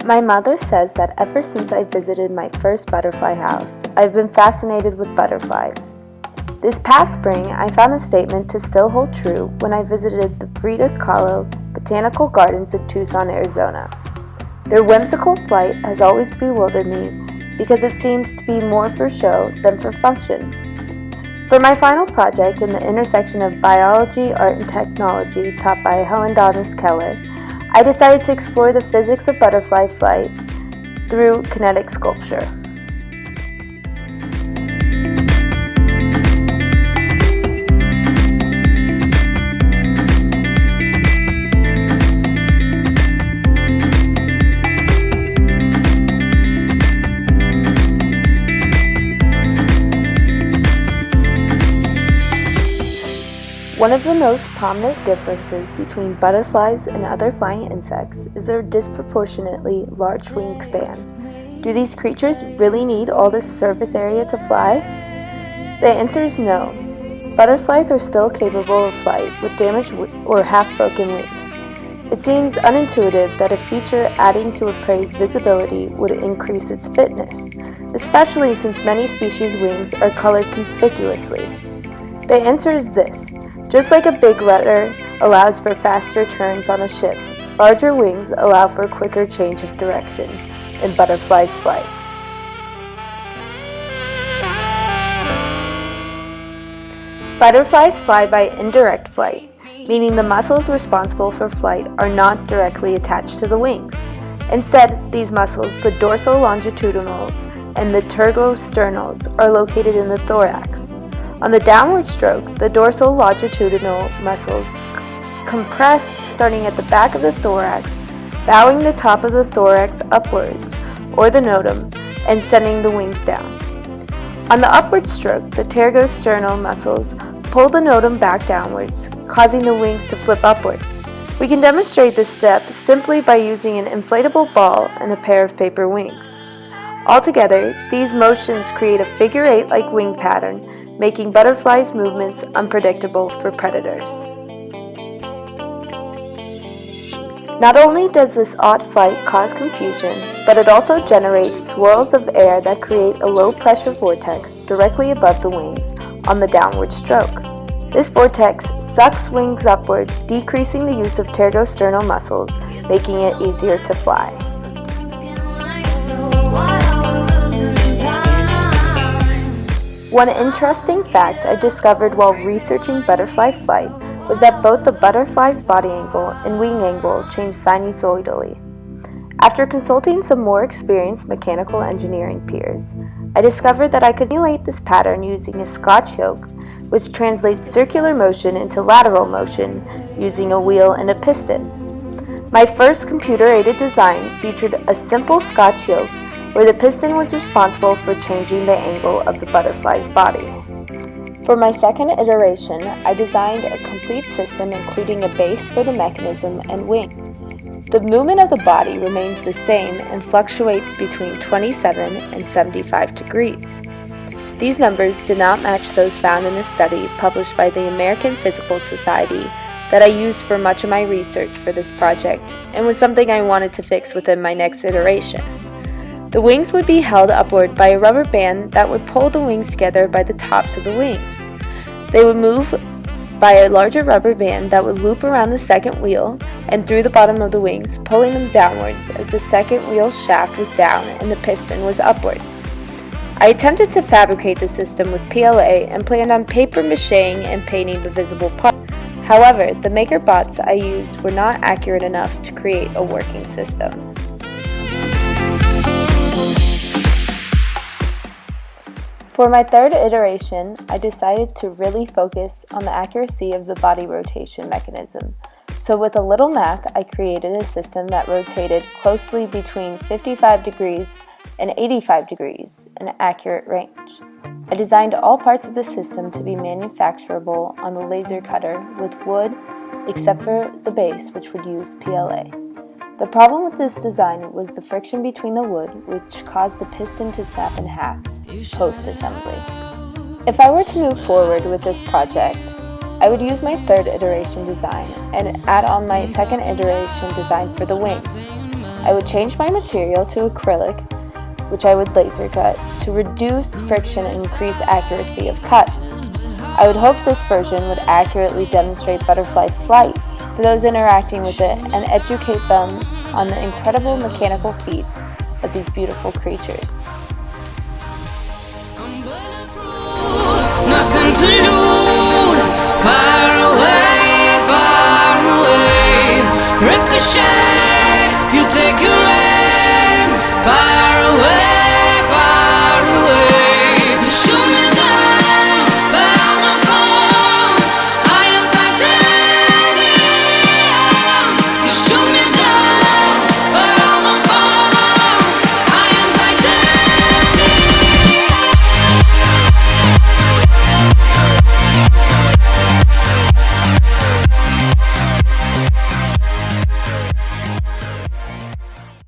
My mother says that ever since I visited my first butterfly house, I've been fascinated with butterflies. This past spring, I found the statement to still hold true when I visited the Frida Kahlo Botanical Gardens in Tucson, Arizona. Their whimsical flight has always bewildered me because it seems to be more for show than for function. For my final project in the intersection of biology, art, and technology taught by Donis-Keller, I decided to explore the physics of butterfly flight through kinetic sculpture. One of the most prominent differences between butterflies and other flying insects is their disproportionately large wingspan. Do these creatures really need all this surface area to fly? The answer is no. Butterflies are still capable of flight with damaged or half-broken wings. It seems unintuitive that a feature adding to a prey's visibility would increase its fitness, especially since many species' wings are colored conspicuously. The answer is this. Just like a big rudder allows for faster turns on a ship, larger wings allow for a quicker change of direction in butterfly's flight. Butterflies fly by indirect flight, meaning the muscles responsible for flight are not directly attached to the wings. Instead, these muscles, the dorsal-longitudinals and the tergosternals, are located in the thorax. On the downward stroke, the dorsal longitudinal muscles compress starting at the back of the thorax, bowing the top of the thorax upwards, or the notum, and sending the wings down. On the upward stroke, the tergosternal muscles pull the notum back downwards, causing the wings to flip upward. We can demonstrate this step simply by using an inflatable ball and a pair of paper wings. Altogether, these motions create a figure-8-like wing pattern, making butterflies' movements unpredictable for predators. Not only does this odd flight cause confusion, but it also generates swirls of air that create a low-pressure vortex directly above the wings on the downward stroke. This vortex sucks wings upward, decreasing the use of tergosternal muscles, making it easier to fly. One interesting fact I discovered while researching butterfly flight was that both the butterfly's body angle and wing angle change sinusoidally. After consulting some more experienced mechanical engineering peers, I discovered that I could simulate this pattern using a Scotch yoke, which translates circular motion into lateral motion using a wheel and a piston. My first computer-aided design featured a simple Scotch yoke where the piston was responsible for changing the angle of the butterfly's body. For my second iteration, I designed a complete system including a base for the mechanism and wing. The movement of the body remains the same and fluctuates between 27 and 75 degrees. These numbers did not match those found in a study published by the American Physical Society that I used for much of my research for this project and was something I wanted to fix within my next iteration. The wings would be held upward by a rubber band that would pull the wings together by the tops of the wings. They would move by a larger rubber band that would loop around the second wheel and through the bottom of the wings, pulling them downwards as the second wheel's shaft was down and the piston was upwards. I attempted to fabricate the system with PLA and planned on paper macheing and painting the visible parts. However, the maker bots I used were not accurate enough to create a working system. For my third iteration, I decided to really focus on the accuracy of the body rotation mechanism. So with a little math, I created a system that rotated closely between 55 degrees and 85 degrees, an accurate range. I designed all parts of the system to be manufacturable on the laser cutter with wood, except for the base, which would use PLA. The problem with this design was the friction between the wood, which caused the piston to snap in half post-assembly. If I were to move forward with this project, I would use my third iteration design and add on my second iteration design for the wings. I would change my material to acrylic, which I would laser cut, to reduce friction and increase accuracy of cuts. I would hope this version would accurately demonstrate butterfly flight for those interacting with it and educate them on the incredible mechanical feats of these beautiful creatures. Nothing to lose.